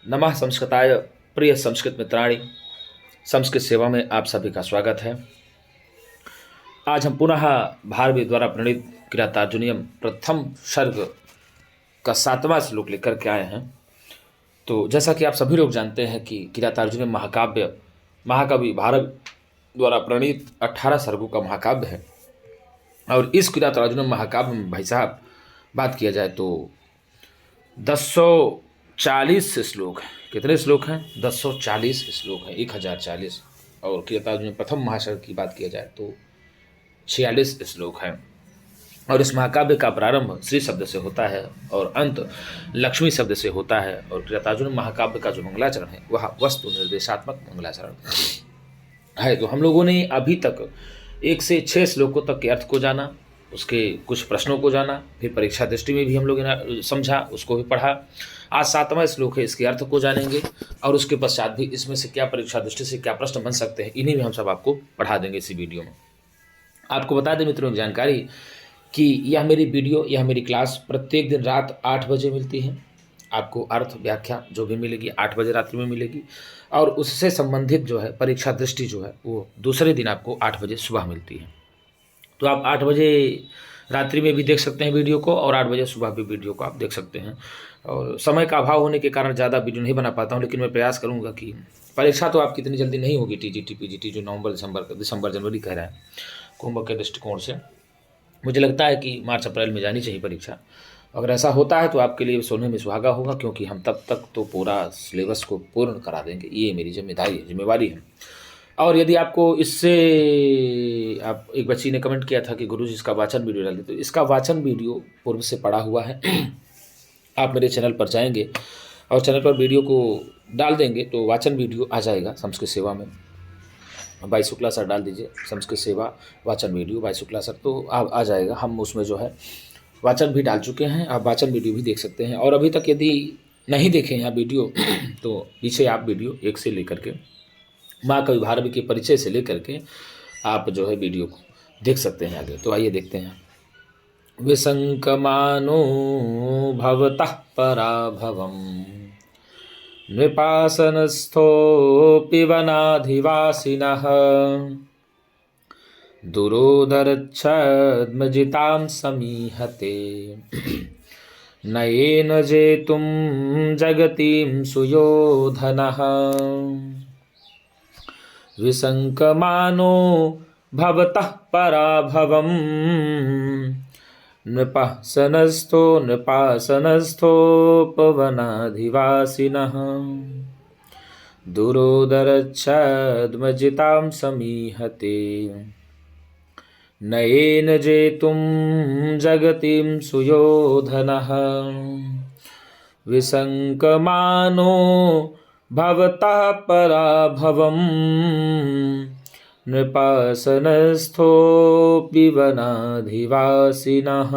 नमः संस्कृताय प्रिय संस्कृत मित्राणि। संस्कृत सेवा में आप सभी का स्वागत है। आज हम पुनः भारवी द्वारा प्रणीत किरातार्जुनीयम प्रथम सर्ग का 7वां श्लोक लेकर के आए हैं। तो जैसा कि आप सभी लोग जानते हैं कि किरातार्जुनीयम महाकाव्य महाकवि भारवी द्वारा प्रणीत 18 सर्गों का महाकाव्य है। और इस किरातार्जुनीयम महाकाव्य में भाई साहब बात किया जाए तो 1040 श्लोक हैं। कितने श्लोक हैं? 1040 श्लोक हैं, 1040। और किरातार्जुनीयम प्रथम महासर्ग की बात किया जाए तो 46 श्लोक हैं। और इस महाकाव्य का प्रारंभ श्री शब्द से होता है और अंत लक्ष्मी शब्द से होता है। और किरातार्जुनीयम महाकाव्य का जो मंगलाचरण है वह वस्तु निर्देशात्मक मंगलाचरण है। तो हम लोगों ने अभी तक 1 से 6 श्लोकों तक के अर्थ को जाना, उसके कुछ प्रश्नों को जाना, फिर परीक्षा दृष्टि में भी हम लोग समझा, उसको भी पढ़ा। आज 7वां श्लोक है, इसके अर्थ को जानेंगे और उसके पश्चात भी इसमें से क्या परीक्षा दृष्टि से क्या प्रश्न बन सकते हैं, इन्हीं में हम सब आपको पढ़ा देंगे इसी वीडियो में। आपको बता दें मित्रों की जानकारी कि यह मेरी वीडियो, यह मेरी क्लास प्रत्येक दिन रात 8 बजे मिलती है। आपको अर्थ व्याख्या जो भी मिलेगी 8 बजे रात्रि में मिलेगी। और उससे संबंधित जो है परीक्षा दृष्टि जो है वो दूसरे दिन आपको 8 बजे सुबह मिलती है। तो आप 8 बजे रात्रि में भी देख सकते हैं वीडियो को और 8 बजे सुबह भी वीडियो को आप देख सकते हैं। और समय का अभाव होने के कारण ज़्यादा वीडियो नहीं बना पाता हूं, लेकिन मैं प्रयास करूंगा कि परीक्षा तो आपकी इतनी जल्दी नहीं होगी। टीजीटी पीजीटी जो नवंबर दिसंबर जनवरी कह रहे हैं, कुंभ के दृष्टिकोण से मुझे लगता है कि मार्च अप्रैल में जानी चाहिए परीक्षा। अगर ऐसा होता है तो आपके लिए सोने में सुहागा होगा, क्योंकि हम तब तक तो पूरा सिलेबस को पूर्ण करा देंगे। ये मेरी जिम्मेवारी है। और यदि आपको इससे आप एक बच्ची ने कमेंट किया था कि गुरुजी इसका वाचन वीडियो डाल दी, तो इसका वाचन वीडियो पूर्व से पड़ा हुआ है। आप मेरे चैनल पर जाएंगे और चैनल पर वीडियो को डाल देंगे तो वाचन वीडियो आ जाएगा संस्कृत सेवा में। भाई शुक्ला सर डाल दीजिए संस्कृत सेवा वाचन वीडियो, भाई शुक्ला सर, तो आ जाएगा। हम उसमें जो है वाचन भी डाल चुके हैं, आप वाचन वीडियो भी देख सकते हैं। और अभी तक यदि नहीं देखे हैं आप वीडियो तो पीछे आप वीडियो 1 से लेकर के महाकवि भारवी के परिचय से लेकर के आप जो है वीडियो को देख सकते हैं आगे। तो आइए देखते हैं। विसंकमानो भवतः पराभवम् नृपासनस्थोऽपि वनाधिवासिनः दुरोदरच्छद्मजितां समीहते नयेन जेतुं जगतीं सुयोधनः विसंकमानो भवतः पराभवम् नृपासनस्थोपवनाधिवासिनः दुरोदरच्छद्मजितां समीहते नयेन जेतुं जगतीं सुयोधनः विसंकमानो भवतः पराभवम् नृपासनस्थोऽपि वनाधिवासिनः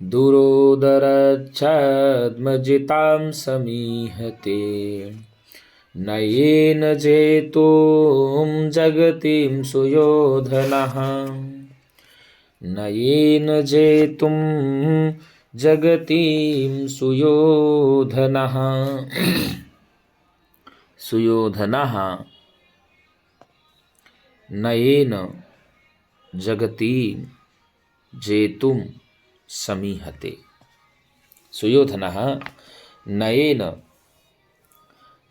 दुरोदरच्छद्मजितां समीहते नयेन जेतुं जगतीं सुयोधनः नयेन जेतुं जगतीं सुयोधनः सुयोधनः नयेन जगतीं जेतुं समीहते। सुयोधनः नयेन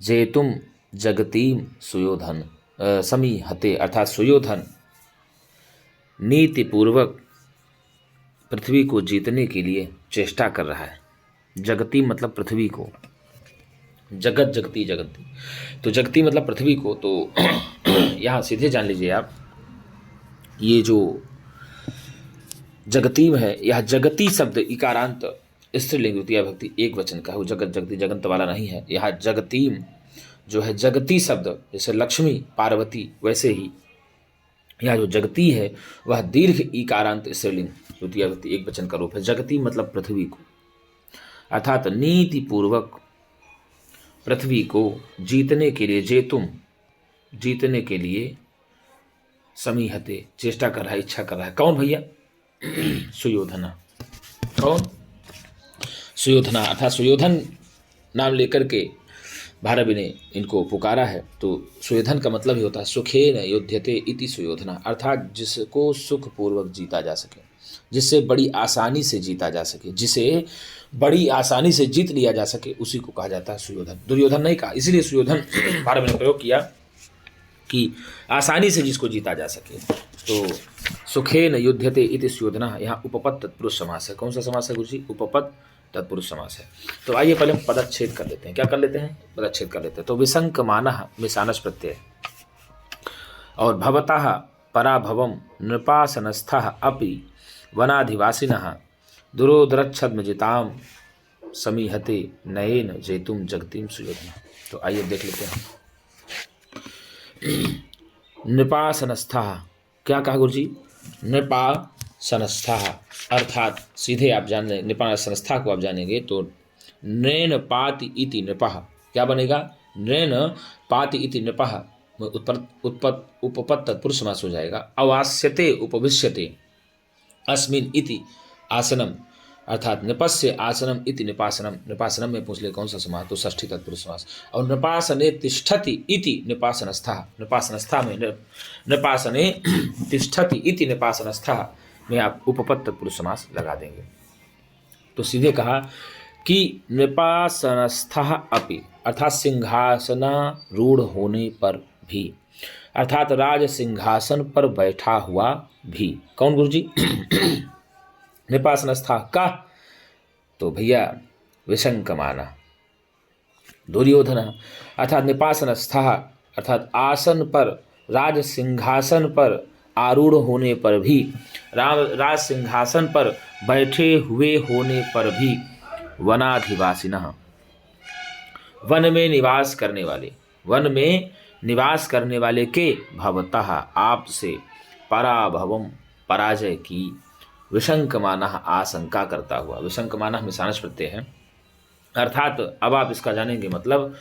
जेतुं जगतीं सुयोधन समीहते, अर्थात सुयोधन नीतिपूर्वक पृथ्वी को जीतने के लिए चेष्टा कर रहा है। जगती मतलब पृथ्वी को, जगत जगती जगती, तो जगती मतलब पृथ्वी को। तो यहाँ सीधे जान लीजिए आप, ये जो जगतीम है, यह जगती शब्द इकारांत स्त्रीलिंग द्वितीया भक्ति एक वचन का है। वो जगत जगती जगंत वाला नहीं है। यह जगतीम जो है जगती शब्द, जैसे लक्ष्मी पार्वती, वैसे ही यह जो जगती है वह दीर्घ इकारांत स्त्रीलिंग द्वितीया भक्ति एक वचन का रूप है। जगती मतलब पृथ्वी को, अर्थात नीति पूर्वक पृथ्वी को जीतने के लिए, जेतुम जीतने के लिए, समीहते चेष्टा कर रहा है, इच्छा कर रहा है। कौन भैया? सुयोधना। कौन? सुयोधना, अर्थात सुयोधन नाम लेकर के भारवी ने इनको पुकारा है। तो सुयोधन का मतलब ही होता है सुखेन युध्यते इति सुयोधना, अर्थात जिसको सुखपूर्वक जीता जा सके, जिससे बड़ी आसानी से जीता जा सके, जिसे बड़ी आसानी से जीत लिया जा सके, उसी को कहा जाता है सुयोधन। दुर्योधन नहीं कहा, इसीलिए सुयोधन भारवी ने प्रयोग किया कि आसानी से जिसको जीता जा सके। तो सुखेन युध्यते इति सुयोधना, यहाँ उपपद तत्पुरुष समास है। कौन सा समास है गुरु जी? उपपद तत्पुरुष समास है। तो आइए पहले हम पदच्छेद कर लेते हैं। क्या कर लेते हैं? पदच्छेद कर लेते हैं। तो विसंकमानः मिशानस प्रत्यय और भवतः पराभवम नृपासनस्थः अपि वनाधिवासिनः दुरोदरच्छद्मजिताम समीहते नयेन जेतुम जगतीम सुयोधना। तो आइए देख लेते हैं। नृपासनस्थः, क्या कहा गुरु जी? नृपासनस्थः अर्थात सीधे आप जान लें, नृपासनस्थः को आप जानेंगे तो नृन पाति इति नृपः, क्या बनेगा? नृन पाति इति नृपः, उपपद तत्पुरुष समास हो जाएगा। अवास्यते उपविश्यते अस्मिन् इति आसनम, अर्थात नृपस्य आसनम इति नृपासनम। नृपासनम में पूछ ले कौन सा समास? तो षष्ठी तत्पुरुष समास। और नृपासने तिष्ठति इति नृपासनस्थः, नृपासनस्थः में नृपासने तिष्ठति इति नृपासनस्थः में आप उपपद तत्पुरुष समास लगा देंगे। तो सीधे कहा कि नृपासनस्थः अपि, अर्थात सिंहासनारूढ़ होने पर भी, अर्थात राज सिंहासन पर बैठा हुआ भी। कौन गुरु जी? नृपासनस्थः का? तो भैया विसंकमानः दुर्योधन, अर्थात नृपासनस्थः अर्थात आसन पर, राज सिंहासन पर आरूढ़ होने पर भी, राज सिंहासन पर बैठे हुए होने पर भी, वनाधिवासिनः वन में निवास करने वाले, वन में निवास करने वाले के भवतः आपसे पराभवम पराजय की, विशंकमानः आशंका करता हुआ। विशंकमानः मिशानस प्रत्यय है, अर्थात अब आप इसका जानेंगे मतलब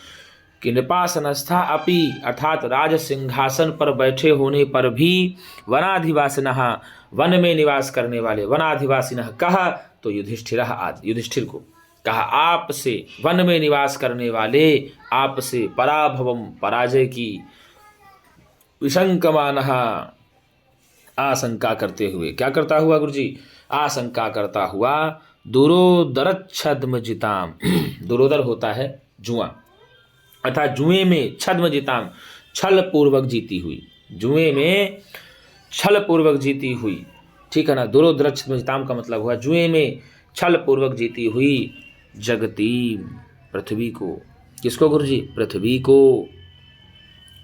कि नृपासनस्था अपि अर्थात राज सिंहासन पर बैठे होने पर भी, वनाधिवासिनः वन में निवास करने वाले, वनाधिवासिनः कहा तो युधिष्ठिरः आदि, युधिष्ठिर को कहा आपसे, वन में निवास करने वाले आपसे, पराभवम पराजय की, विशंकमानः आशंका करते हुए, क्या करता हुआ गुरुजी? आशंका करता हुआ, दुरोदरच्छद्मजिताम, दुरोदर होता है जुआ, अर्थात जुए में छद्मजिताम छल पूर्वक जीती हुई, जुए में छल पूर्वक जीती हुई, ठीक है ना। दुरोदरच्छद्मजिताम का मतलब हुआ जुए में छल पूर्वक जीती हुई जगती पृथ्वी को, किसको गुरुजी? पृथ्वी को,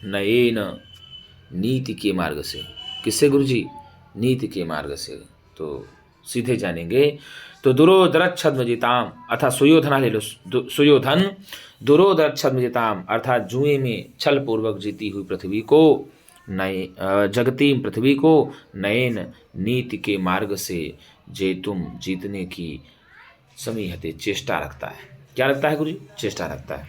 नयेन नीति के मार्ग से, किससे गुरुजी? नीति के मार्ग से। तो सीधे जानेंगे तो दुरोदरच्छद्मजिताम अर्थात सुयोधन ले लो, सुयोधन दुरोदरच्छद्मजिताम अर्थात जुए में छल पूर्वक जीती हुई पृथ्वी को, नए जगतीम पृथ्वी को, नयन नीति के मार्ग से जेतुम जीतने की समीहते चेष्टा रखता है। क्या रखता है गुरुजी? चेष्टा रखता है।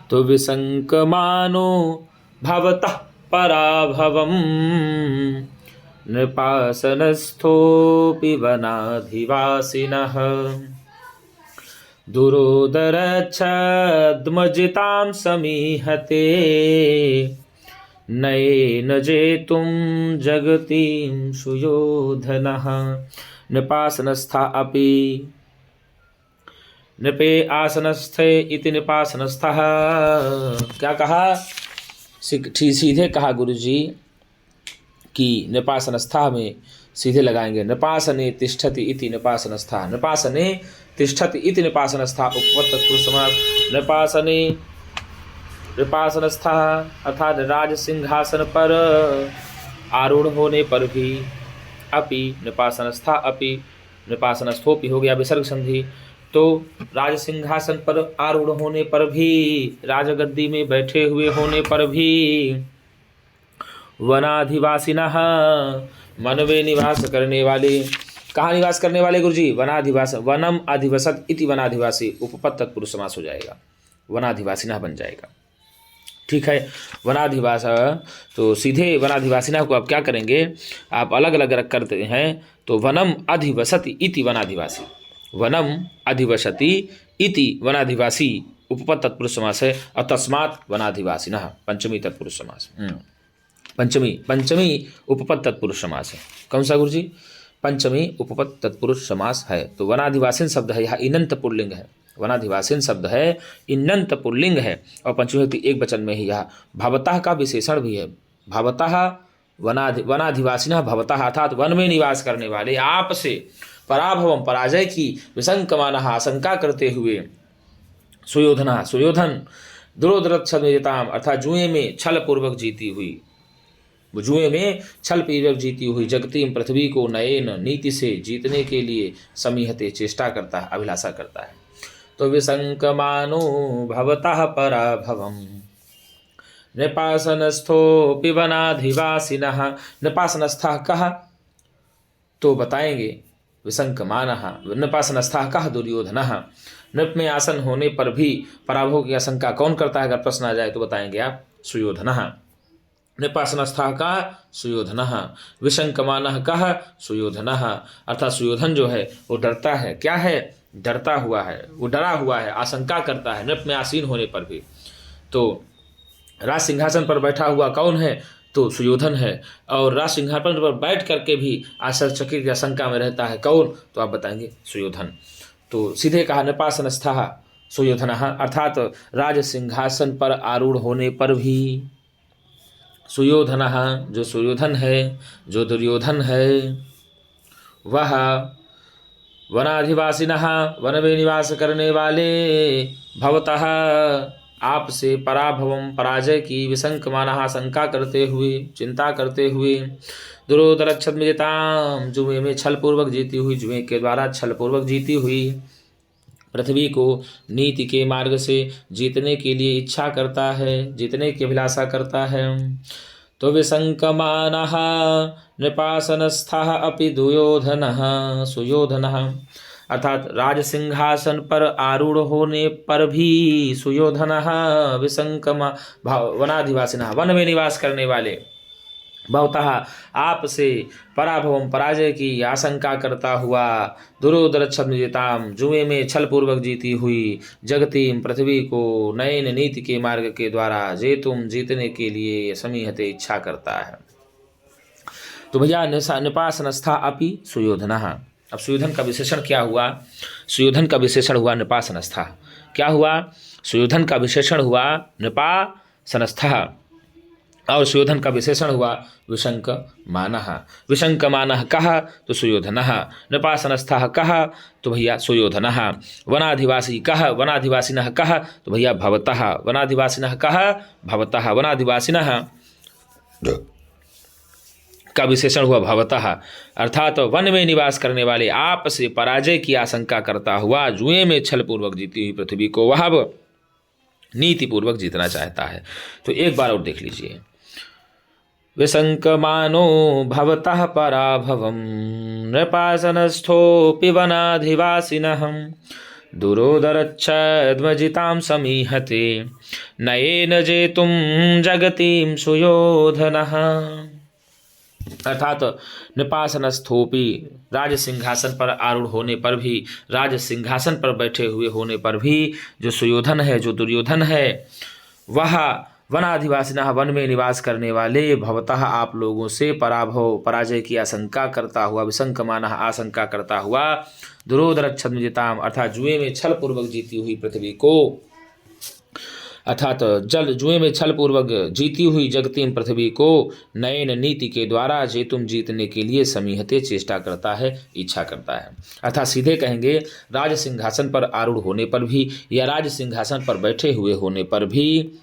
तो विसंकमानो भवतः पराभवम नृपासनस्थोऽपि वनाधिवासिनः दुरोदरच्छद्मजितां समीहते नयेन जेतुं जगतीं सुयोधनः। नृपासनस्था अपि, नृपे आसनस्थे इति नृपासनस्थः, क्या कहा? सीधे कहा गुरुजी कि नृपासनस्था में सीधे लगाएंगे, नृपासने तिष्ठति इति नृपासनस्था, नृपासने तिष्ठति इति नृपासनस्था, उपपद तत्पुरुष समास। नृपासने, नृपासनस्था अर्थात राज सिंहासन पर आरूढ़ होने पर भी, अपि नृपासनस्था अपि, नृपासनस्थोपि हो गया विसर्ग संधि। तो राज सिंहासन पर आरूढ़ होने पर भी, राजगद्दी में बैठे हुए होने पर भी, वनाधिवासिनः मन में निवास करने वाले, कहाँ निवास करने वाले गुरुजी? वनाधिवास, वनम अधिवसत इति वनाधिवासी, उपपद तत्पुरुष समास हो जाएगा, वनाधिवासिनः बन जाएगा, ठीक है। वनाधिवास, तो सीधे वनाधिवासिनः को आप क्या करेंगे? आप अलग अलग रख करते हैं। तो वनम अधिवसति इति वनाधिवासी, वनम अधिवसति इति वनाधिवासी उपपद तत्पुरुष समास है। और तस्मात् वनाधिवासिनः पंचमी तत्पुरुष समास। पंचमी उपपद तत्पुरुष समास है। कौन सा गुरुजी? पंचमी उपपद तत्पुरुष समास है। तो वनाधिवासीन शब्द है, यहाँ इनंत पुल्लिंग है। वनाधिवासीन शब्द है, इनंत पुल्लिंग है और पंचमी व्यक्ति एक वचन में ही। यह भवतः का विशेषण भी है। भवतः वनाधिवासिनः भवतः अर्थात वन में निवास करने वाले आपसे पराभवम पराजय की विसंकमानः आशंका करते हुए सुयोधन दुरोधरच्छमेताम अर्थात जुए में छल पूर्वक जीती हुई, जुए में छल पूर्वक जीती हुई जगतीम पृथ्वी को नयन नीति से जीतने के लिए समीहते चेष्टा करता है, अभिलाषा करता है। तो विसंकमानो भवतः पराभवम नृपासनस्थोऽपि वनाधिवासिनः। नृपासनस्थः कः? तो बताएंगे विसंकमानः नृपासनस्थः कः दुर्योधनः। नृप में आसन होने पर भी पराभव की आशंका कौन करता है? अगर प्रश्न आ जाए तो बताएंगे आप सुयोधनः। नृपासनस्थः का सुयोधनः, विसंकमानः कः सुयोधनः अर्थात सुयोधन जो है वो डरता है। क्या है? डरता हुआ है, वो डरा हुआ है, आशंका करता है नृप में आसीन होने पर भी। तो राज सिंहासन पर बैठा हुआ कौन है? तो सुयोधन है। और राज सिंहासन पर बैठ करके भी आश्चर्यचकित की आशंका में रहता है कौन? तो आप बताएंगे सुयोधन। तो सीधे कहा नृपासनस्थः सुयोधनः अर्थात राज सिंहासन पर आरूढ़ होने पर भी सुयोधनः जो सुयोधन है, जो दुर्योधन है, वह वनाधिवासिनः वन में निवास करने वाले भवतः आपसे पराभवम पराजय की विसंकमानः आशंका करते हुए, चिंता करते हुए दुरोधरच्छद्मजिताम जुए में छल पूर्वक जीती हुई, जुए के द्वारा छल पूर्वक जीती हुई पृथ्वी को नीति के मार्ग से जीतने के लिए इच्छा करता है, जीतने की अभिलाषा करता है। तो विसंकमानः नृपासनस्थः अपि दुर्योधनः सुयोधनः अर्थात राज सिंहासन पर आरूढ़ होने पर भी सुयोधनः विसंकमा वनाधिवासिनः वन में निवास करने वाले भवतः आपसे पराभवम पराजय की आशंका करता हुआ दुरोधरच्छद्मजिताम जुए में छल पूर्वक जीती हुई जगतीम पृथ्वी को नयन नीति के मार्ग के द्वारा जेतुम जीतने के लिए समीहते इच्छा करता है। तो भैया नृपासनस्था अपि सुयोधनः। अब सुयोधन का विशेषण क्या हुआ? सुयोधन का विशेषण हुआ नृपासनस्था। क्या हुआ? सुयोधन का विशेषण हुआ नृपासनस्था और सुयोधन का विशेषण हुआ विसंकमानः। विसंकमानः कः? तो सुयोधनः। नृपासनस्थः कः? तो भैया सुयोधनः। वनाधिवासी कः? वनाधिवासिनः कः? तो भैया भवतः। वनाधिवासिनः कः? भवतः। वनाधिवासिनः का विशेषण हुआ भवतः अर्थात वन में निवास करने वाले आप से पराजय की आशंका करता हुआ जुए में छल पूर्वक जीती हुई पृथ्वी को वह नीति पूर्वक जीतना चाहता है। तो एक बार और देख लीजिए। विसंकमानो भवतः पराभवम नृपासनस्थोऽपि वनाधिवासिनः दुरोधरच्छद्मजितां समीहते नयेन जेतुं जगतीं सुयोधनः अर्थात नृपासनस्थोपि राज सिंहासन पर आरूढ़ होने पर भी, राज सिंहासन पर बैठे हुए होने पर भी जो सुयोधन है, जो दुर्योधन है, वह वनाधिवासिनः वन में निवास करने वाले भवतः आप लोगों से पराभव पराजय की आशंका करता हुआ विसंकमानः आशंका करता हुआ दुरोधरच्छद्मजिताम अर्थात जुए में छल पूर्वक जीती हुई पृथ्वी को अर्थात जुए में छल पूर्वक जीती हुई जगतीम पृथ्वी को नयन नीति के द्वारा जेतुम जीतने के लिए समीहते चेष्टा करता है, इच्छा करता है। अर्थात सीधे कहेंगे राज सिंहासन पर आरूढ़ होने पर भी या राज सिंहासन पर बैठे हुए होने पर भी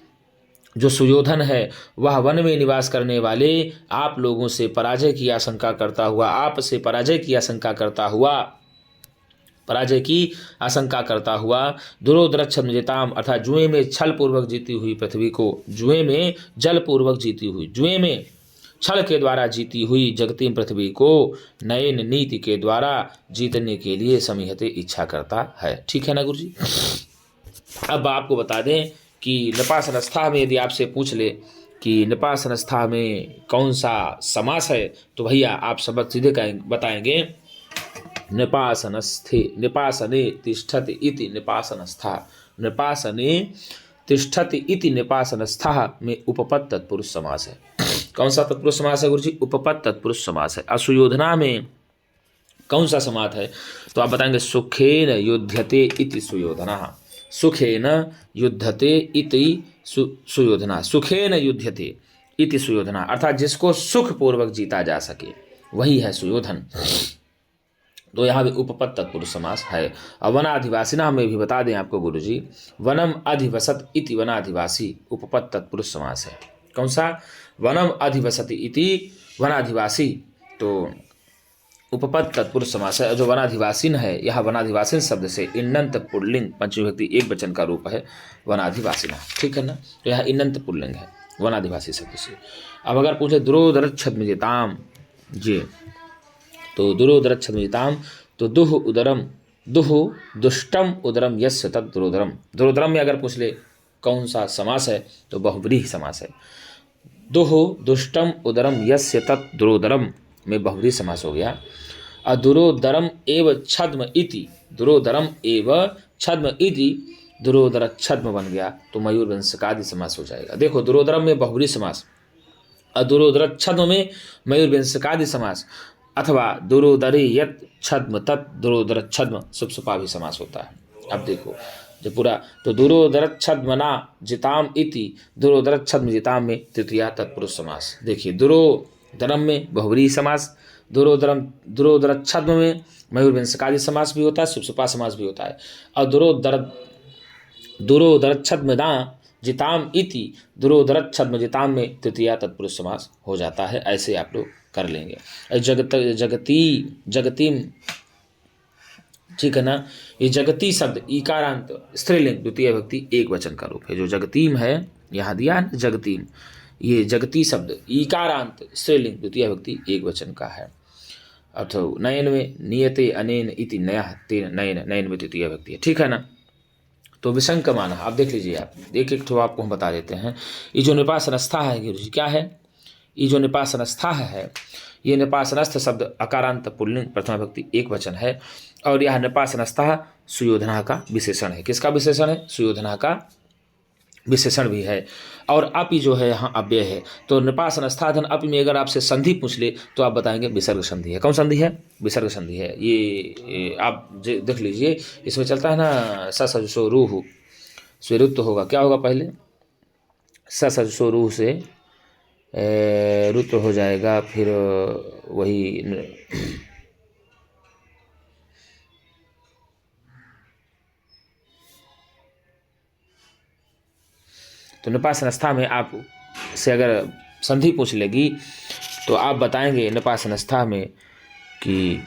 जो सुयोधन है वह वन में निवास करने वाले आप लोगों से पराजय की आशंका करता हुआ, आपसे पराजय की आशंका करता हुआ दुरोधरच्छद्मजिताम अर्थात जुए में छल पूर्वक जीती हुई पृथ्वी को, जुए में जल पूर्वक जीती हुई, जुए में छल के द्वारा जीती हुई जगतीम पृथ्वी को नयन नीति के द्वारा जीतने के लिए समीहते इच्छा करता है। ठीक है ना गुरु जी। अब आपको बता दें कि नृपासनस्था में यदि आपसे पूछ ले कि नृपासनस्था में कौन सा समास है तो भैया आप सबक सीधे बताएंगे निपासनस्थे निपासने तिष्ठति इति निपासनस्था, निपासने तिष्ठति इति निपासनस्था में उपपद तत्पुरुष समास है। कौन सा तत्पुरुष समास है गुरु जी? उपपद तत्पुरुष समास है। असुयोधना में कौन सा समास है? तो आप बताएंगे सुखेन युध्यते इति सुयोधना, सुखेन युद्धते इति सुयोधना, सुखेन युध्यते इति सुयोधना, अर्थात जिसको सुख पूर्वक जीता जा सके वही है सुयोधन। तो यहाँ भी उपपद तत्पुरुष समास है। और वनाधिवासिना में भी बता दें आपको गुरु जी, वनम अधिवसत इति वनाधिवासी उपपद तत्पुरुष समास है। कौन सा? वनम अधिवसति इति वनाधिवासी, तो उपपद तत्पुरुष समास है। जो वनाधिवासीन है, यह वनाधिवासीन शब्द से इन्नंत पुल्लिंग पंचमी विभक्ति एक वचन का रूप है वनाधिवासिना, ठीक है ना। तो यह इन्नंत पुल्लिंग है वनाधिवासी शब्द से। अब अगर पूछे दुरोदरच्छद्मजिताम जी, तो दुरोदरच्छद्मजिताम, तो दुह उदरम, दुह दुष्टम उदरम यस्य तत् दुरोदरम, दुरोदरम में अगर पूछ ले कौन सा समास है तो बहुव्रीहि समास है। दुह दुष्टम उदरम यस्य तत् दुरोदरम में बहुव्रीहि समास हो गया। दुरोदरम एव छद्म इति, दुरोदरम एव छद्म इति दुरोदर छद्म बन गया, तो मयूर वंशकादि समास हो जाएगा। देखो दुरोदरम में बहुव्रीहि समास, दुरोदर छद्म में मयूर वंशकादि समास, अथवा दुरोदरे यत् छद्म तत् दुरोदर छद्म सुप्सुपा भी समास होता है। अब देखो जो पूरा, तो दुरोदर छद्मना जिताम इति दुरोदर छद्म जिताम में तृतीया तत्पुरुष समास। देखिए दुरोदरम में बहुव्रीहि समास, दुरोदर छद्म में मयूर वंशकादि समास भी होता है, सुप्सुपा समास भी होता है। और दुरोदर छद्मना जिताम इति दुरोदर छद्म जिताम में तृतीया तत्पुरुष समास हो जाता है। ऐसे आप लोग कर लेंगे। जगतीम, ठीक है ना। ये जगती शब्द ईकारांत स्त्रीलिंग द्वितीय विभक्ति एक वचन का रूप है। जो जगतीम है यहाँ दिया है जगतीम, ये जगती शब्द ईकारांत स्त्रीलिंग द्वितीय विभक्ति एक वचन का है। अथवा नयन में नियते अनेन इति नयः तेन नयन, नयन में द्वितीय विभक्ति है, ठीक है ना। तो विसंकमान, आप देख लीजिए, आप एक एक ठो आपको हम बता देते हैं। ये जो निपासनस्था है गुरु जी क्या है? ये जो निपासनस्था है, ये निपासनस्थ शब्द अकारांत पुल्लिंग प्रथमा विभक्ति एक वचन है। और यह निपासनस्था सुयोधना का विशेषण है। किसका विशेषण है? सुयोधना का विशेषण भी है। और अपि जो है यहाँ अव्यय है। तो निपासनस्था धन अपि में अगर आपसे संधि पूछ ले तो आप बताएंगे विसर्ग संधि है। कौन संधि है? विसर्ग संधि है। ये आप देख लीजिए, इसमें चलता है ना ससो रूह, स्वेरुत्व होगा, क्या होगा पहले? ससो रूह से रुत्व हो जाएगा, फिर वही तो निपासनस्था में आप से अगर संधि पूछ लेगी तो आप बताएंगे निपासनस्था में कि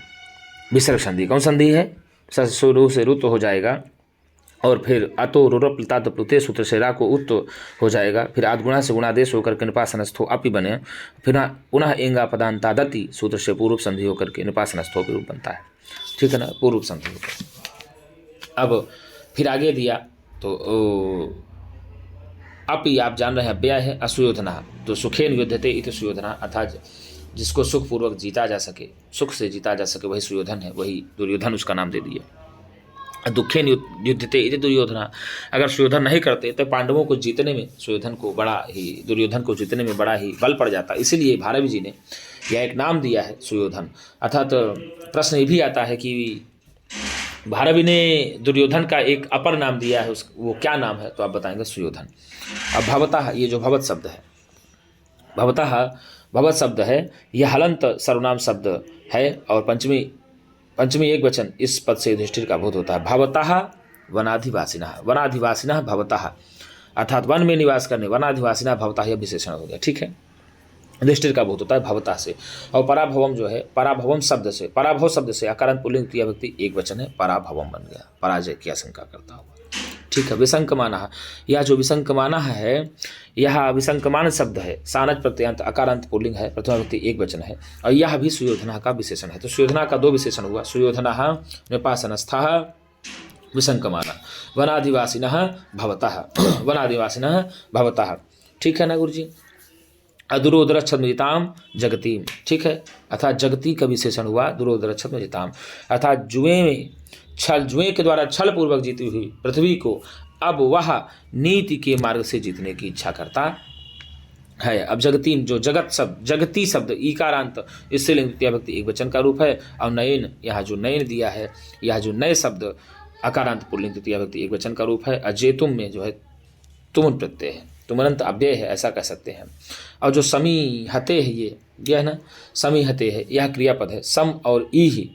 विसर्ग संधि। कौन संधि है? ससुरु से रुत्व हो जाएगा, और फिर अतो रुरप्लता प्लुते सूत्र से रा को उत्त हो जाएगा, फिर आदगुणा से गुणादेश होकर के निपासनस्थो अपि बने, फिर पुनः एंगा पदांता दति सूत्र से पूर्व संधि होकर के निपासनस्थो के रूप बनता है, ठीक है ना, पूर्व संधि होकर। अब फिर आगे दिया तो अपि आप जान रहे हैं व्यय है असुयोधना, तो सुखेन युद्धते इति सुयोधना, अर्थात जिसको सुख पूर्वक जीता जा सके, सुख से जीता जा सके वही सुयोधन है, वही दुर्योधन उसका नाम दे दिए। दुखेन युद्धते इति दुर्योधना, अगर सुयोधन नहीं करते तो पांडवों को जीतने में सुयोधन को बड़ा ही, दुर्योधन को जीतने में बड़ा ही बल पड़ जाता। इसीलिए भारवी जी ने यह एक नाम दिया है सुयोधन। अर्थात प्रश्न ये भी आता है कि भारवी ने दुर्योधन का एक अपर नाम दिया है, वो क्या नाम है? तो आप बताएंगे सुयोधन। अब भवतः, ये जो भवत शब्द है, भवत शब्द है, यह हलंत सर्वनाम शब्द है और पंचमी एक वचन इस पद से युधिष्ठिर का बोध होता है। भवतः वनाधिवासिनः, वनाधिवासिनः भवतः, अर्थात वन में निवास करने, वनाधिवासिनः भवतः यह विशेषण हो गया, ठीक है। युधिष्ठिर का बोध होता है भवतः से। और पराभवम जो है, पराभवम शब्द से, पराभव शब्द से अकारण पुल्लिंग तृतीया विभक्ति एक वचन है, पराभवम बन गया, पराजय की आशंका करता हुआ, ठीक है। विसंकमानः, यह जो विसंकमानः है, यह विसंकमान शब्द है, सानज प्रत्यंत अकारांत पुल्लिंग है, प्रथमा विभक्ति एक वचन है, और यह भी सुयोधना का विशेषण है। तो सुयोधना का दो विशेषण हुआ, सुयोधनः निपासनस्थः विसंकमानः, वनाधिवासिनः भवतः, वनाधिवासिनः भवतः, ठीक है ना गुरु जी। अदुरोदर छद्मजिताम जगतीम, ठीक है, अर्थात जगती का विशेषण हुआ दुरोदर छद्मजिताम, अर्थात जुए के द्वारा छल पूर्वक जीती हुई पृथ्वी को अब वह नीति के मार्ग से जीतने की इच्छा करता है। अब जगतीम, जो जगती शब्द ईकारांत इससे लिंग तृतीया विभक्ति एक वचन का रूप है। और नयन, यहाँ जो नयन दिया है, यह जो नए शब्द अकारांत पुल्लिंग तृतीया विभक्ति एक वचन का रूप है। अजेतुम में जो है तुमन प्रत्यय है, तुमनंत अव्यय है, ऐसा कह सकते हैं। और जो समी हते है, यह है ना, समी हते है, यह क्रियापद है। सम और ई ही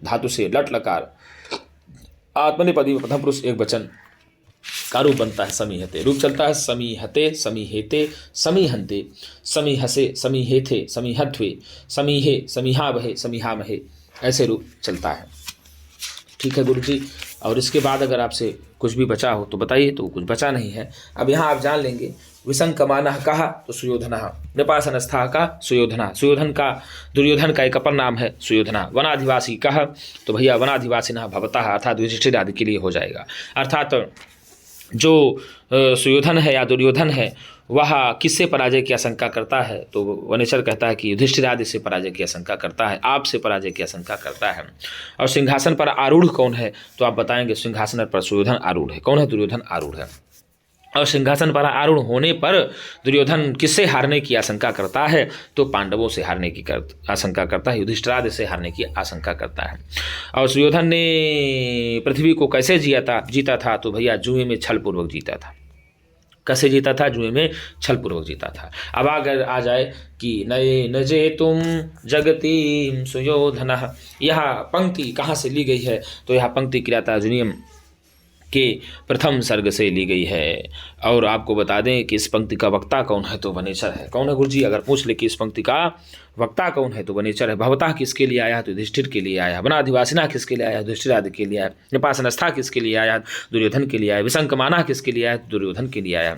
धातु से लट लकार आत्मनेपदी में प्रथम पुरुष एक वचन का रूप बनता है। समी हते रूप चलता है समी हते, समी हेते, समी हंते, समी हसे, समी हेथे, समी हथ्वे, समी हे, समीहा बहे, समीहा महे, ऐसे रूप चलता है। ठीक है गुरु जी। और इसके बाद अगर आपसे कुछ भी बचा हो तो बताइए, तो कुछ बचा नहीं है। अब यहाँ आप जान लेंगे विसंकमानः कहा तो सुयोधनः, नृपासनस्थः का सुयोधना, सुयोधन का दुर्योधन का एक अपर नाम है सुयोधना। वनाधिवासी कहा तो भैया वनाधिवासिनः भवतः, अर्थात युधिष्ठिर आदि के लिए हो जाएगा। अर्थात जो सुयोधन है या दुर्योधन है वह किससे पराजय की आशंका करता है, तो वनेचर कहता है कि युधिष्ठिर आदि से पराजय की आशंका करता है, आपसे पराजय की आशंका करता है। और सिंहासन पर आरूढ़ कौन है, तो आप बताएंगे सिंहासन पर सुयोधन आरूढ़ है। कौन है? दुर्योधन आरूढ़ है। और सिंहासन पर आरूढ़ होने पर दुर्योधन किससे हारने की आशंका करता है, तो पांडवों से हारने की आशंका करता है, युधिष्ठिर आदि से हारने की आशंका करता है। और सुयोधन ने पृथ्वी को कैसे जीता था, तो भैया जुए में छल पूर्वक जीता था। कैसे जीता था? जुए में छल पूर्वक जीता था। अब अगर आ जाए कि नये नजे तुम जगती सुयोधन, यह पंक्ति कहाँ से ली गई है, तो यह पंक्ति किरातार्जुनीयम के प्रथम सर्ग से ली गई है। और आपको बता दें कि इस पंक्ति का वक्ता कौन है, तो वनेचर है। कौन है गुरुजी? अगर पूछ ले कि इस पंक्ति का वक्ता कौन है, तो वनेचर है। भवतः किसके लिए आया, तो युधिष्ठिर के लिए आया। वनाधिवासिनः किसके लिए आया, युधिष्ठिर आदि के लिए आया। नृपासनस्थः किसके लिए आया, दुर्योधन के लिए आया। विसंकमानः किसके लिए आया, दुर्योधन के लिए आया।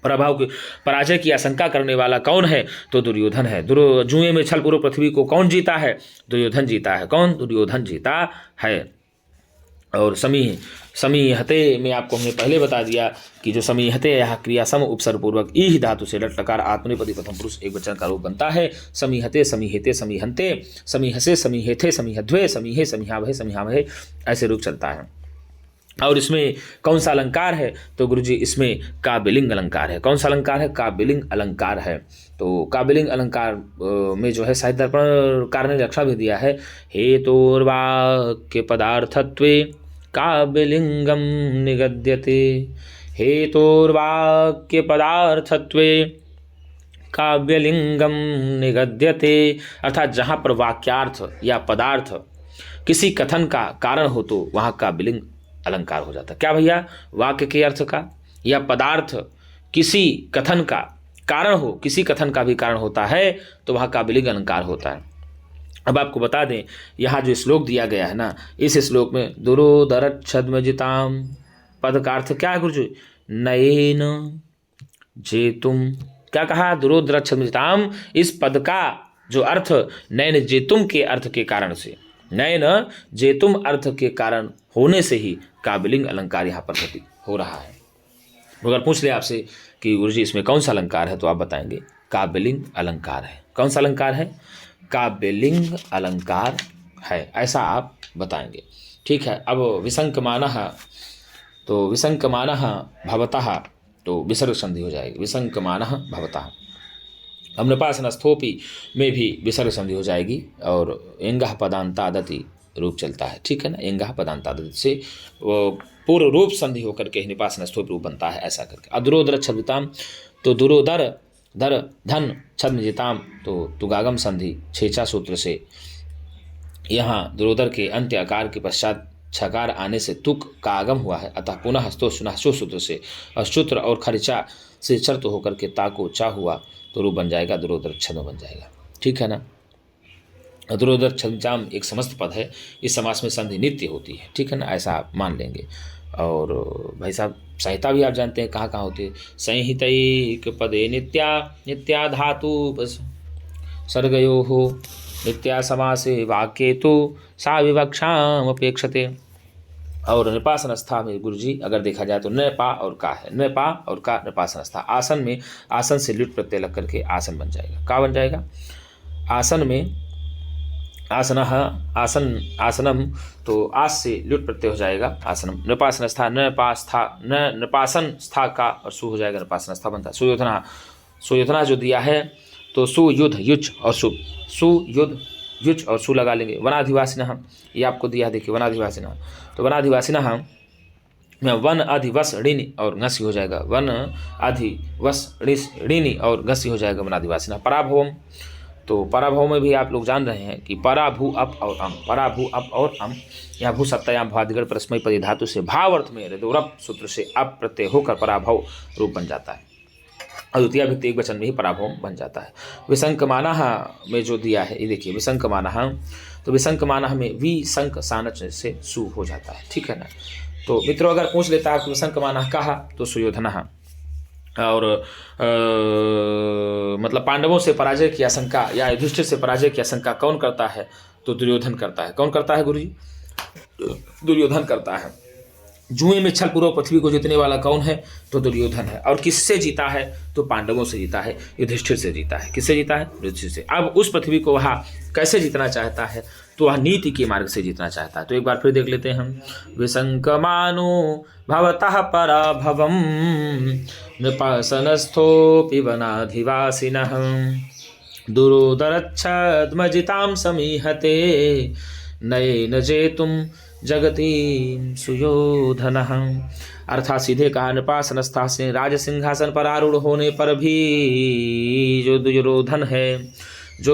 प्रभाव की पराजय की आशंका करने वाला कौन है, तो दुर्योधन है। जुए में छल पूर्वक पृथ्वी को कौन जीता है, दुर्योधन जीता है। कौन? दुर्योधन जीता है। और समीहते में आपको हमने पहले बता दिया कि जो समीहते यह क्रिया सम उपसर्ग पूर्वक ई धातु से लट लकार आत्मनेपदी प्रथम पुरुष एक वचन का रूप बनता है। समीहते, समीहेते, समीहंते, समीहसे, समीहेथे, समीहध्वे, समीहे, समीहावहे, समीहावहे, ऐसे रूप चलता है। और इसमें कौन सा अलंकार है, तो गुरुजी इसमें काव्यलिंग अलंकार है। कौन सा अलंकार है? काव्यलिंग अलंकार है। तो काव्यलिंग अलंकार में जो है साहित्य दर्पणकार ने रक्षा भी दिया है, हेतोर्वाक्य पदार्थत्वे काव्यलिंगम निगद्यते, हेतोर्वाक्य पदार्थत्वे काव्यलिंगम निगद्यते, अर्थात जहाँ पर वाक्यार्थ या पदार्थ किसी कथन का कारण हो तो वहाँ काव्यलिंग अलंकार हो जाता है। क्या भैया? वाक्य के अर्थ का या पदार्थ किसी कथन का कारण हो, किसी कथन का भी कारण होता है तो वह काव्यलिंग अलंकार होता है। अब आपको बता दें, यहाँ जो श्लोक दिया गया है ना, इस श्लोक में दुरोदर छद्मजिताम पद का अर्थ क्या है गुरुजी? नयेन जेतुम। क्या कहा? दुरोदर छद्मजिताम, इस पद का जो अर्थ नयन जेतुम के अर्थ के कारण से, नयन जेतुम अर्थ के कारण होने से ही काव्यलिंग अलंकार यहाँ पर प्रतीत हो रहा है। अगर पूछ ले आपसे कि गुरुजी इसमें कौन सा अलंकार है, तो आप बताएंगे काव्यलिंग अलंकार है। कौन सा अलंकार है? काव्यलिंग अलंकार है, ऐसा आप बताएंगे। ठीक है। अब विसंकमानः, तो विसंकमानः भवतः, तो विसर्ग संधि हो जाएगी, विसंकमानः भवतः। अब नृपासनस्थोपि में भी विसर्ग संधि हो जाएगी और एंगः पदान्तादति रूप चलता है। ठीक है ना, एंगः पदान्तादति से पूर्व रूप संधि होकर के निपासनस्थोपि रूप बनता है, ऐसा करके। अदुरोदर छद्मजिताम, तो दुरोदर दर धन छद्मजिताम, तो तुगागम संधि छेचा सूत्र से यहाँ दुरोदर के अंत्य आकार के पश्चात छकार आने से तुक का आगम हुआ है, अतः पुनः हस्तो सुनाशो सूत्र से अश्चुत्र और खरिचा से चर्त होकर के ताको चा हुआ तो रूप बन जाएगा, दुरोदर छद्म बन जाएगा। ठीक है ना। दुरोदर छद्मजाम एक समस्त पद है, इस समास में संधि नित्य होती है। ठीक है ना, ऐसा आप मान लेंगे। और भाई साहब संहिता भी आप जानते हैं कहाँ कहाँ होती है। संहितैक पदे नित्या धातु सर्गयो हो, नित्या समासे वाक्ये तो सा विवक्षाम अपेक्षते। और निपासनस्था में गुरुजी अगर देखा जाए तो न पा और का है, न पा और का निपासनस्था। आसन में आसन से लुट प्रत्यय लग करके आसन बन जाएगा। का बन जाएगा? आसन में आसनः, आसन आसनम, तो आस से लुट प्रत्यय हो जाएगा आसनम। निपासनस्था न पास्था, न निपासन स्था का और सु हो जाएगा, निपासनस्था बनता है। सुयोधना, सुयोधना जो दिया है तो सुयुद्ध युच और सु, सुयुद्ध युच और सु लगा लेंगे। वनाधिवासिनः ये आपको दिया है, देखिए वनाधिवासिनः, तो वनाधिवासिनः वन अधिवस ऋणी और घसी हो जाएगा, वन अधिवस ऋणी और घसी हो जाएगा वनाधिवासिनः। पराभवम, तो पराभव में भी आप लोग जान रहे हैं कि पराभू अप और अम, पराभू अप और अम, यहाँ भू सत्तायाम भादिगढ़ परस्मय पदी धातु से भाव अर्थ में रप सूत्र से अप प्रत्यय होकर पराभव रूप बन जाता है। और द्वितीय व्यक्ति एक वचन में ही पराभव बन जाता है। विसंकमानः में जो दिया है ये देखिए, विसंकमानः, तो विसंकमानः में विसंक सानच से सु हो जाता है, ठीक है ना। तो मित्रों अगर पूछ लेता है विसंकमानः कहा तो सुयोधनः, और मतलब पांडवों से पराजय की आशंका या युधिष्ठिर से पराजय की आशंका कौन करता है? तो दुर्योधन करता है। कौन करता है गुरुजी? दुर्योधन करता है। जुए में छल पूर्वक पृथ्वी को जीतने वाला कौन है? तो दुर्योधन है। और किससे जीता है? तो पांडवों से जीता है, युधिष्ठिर से जीता है। किससे जीता है? युधिष्ठिर से। अब उस पृथ्वी को वह कैसे जीतना चाहता है? तो वह नीति के मार्ग से जीतना चाहता है। तो एक बार फिर देख लेते हैं हम। विसंकमानो भवतः पराभवम नृपासनस्थोऽपि वनाधिवासिनः दुरोदरच्छद्मजितां समीहते नयेन जेतुं जगती सुयोधनः। अर्थात सीधे कहा नृपासनस्था से राज सिंहासन पर आरूढ़ होने पर भी जो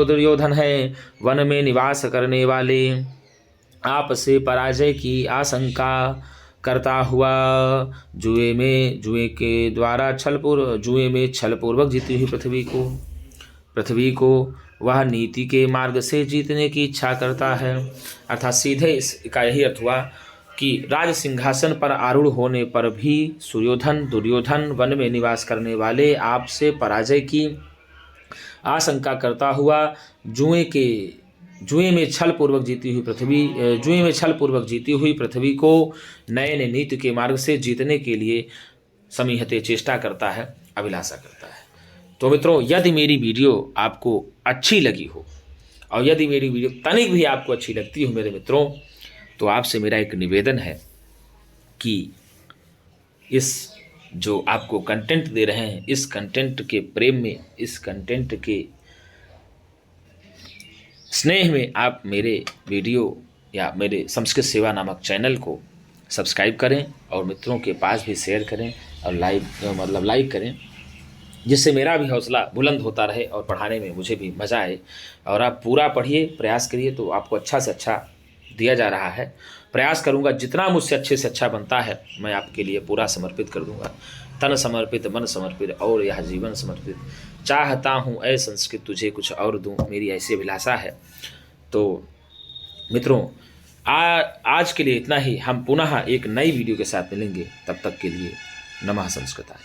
दुर्योधन है वन में निवास करने वाले आपसे पराजय की आशंका करता हुआ जुए में छलपूर्वक जीती हुई पृथ्वी को वह नीति के मार्ग से जीतने की इच्छा करता है। अर्थात सीधे इसका यही अर्थ हुआ कि राज सिंहासन पर आरूढ़ होने पर भी दुर्योधन वन में निवास करने वाले आपसे पराजय की आशंका करता हुआ जुए में छल पूर्वक जीती हुई पृथ्वी को नए नीति के मार्ग से जीतने के लिए समीहते चेष्टा करता है, अभिलाषा करता है। तो मित्रों यदि मेरी वीडियो आपको अच्छी लगी हो और यदि मेरी वीडियो तनिक भी आपको अच्छी लगती हो मेरे मित्रों, तो आपसे मेरा एक निवेदन है कि इस जो आपको कंटेंट दे रहे हैं, इस कंटेंट के प्रेम में, इस कंटेंट के स्नेह में आप मेरे वीडियो या मेरे संस्कृत सेवा नामक चैनल को सब्सक्राइब करें और मित्रों के पास भी शेयर करें और लाइक करें, जिससे मेरा भी हौसला बुलंद होता रहे और पढ़ाने में मुझे भी मज़ा आए। और आप पूरा पढ़िए, प्रयास करिए, तो आपको अच्छा से अच्छा दिया जा रहा है। प्रयास करूंगा जितना मुझसे अच्छे से अच्छा बनता है मैं आपके लिए पूरा समर्पित कर दूंगा। तन समर्पित, मन समर्पित और यह जीवन समर्पित। चाहता हूँ ऐ संस्कृत तुझे कुछ और दूँ, मेरी ऐसी अभिलाषा है। तो मित्रों आज के लिए इतना ही। हम पुनः एक नई वीडियो के साथ मिलेंगे, तब तक के लिए नमः संस्कृताय।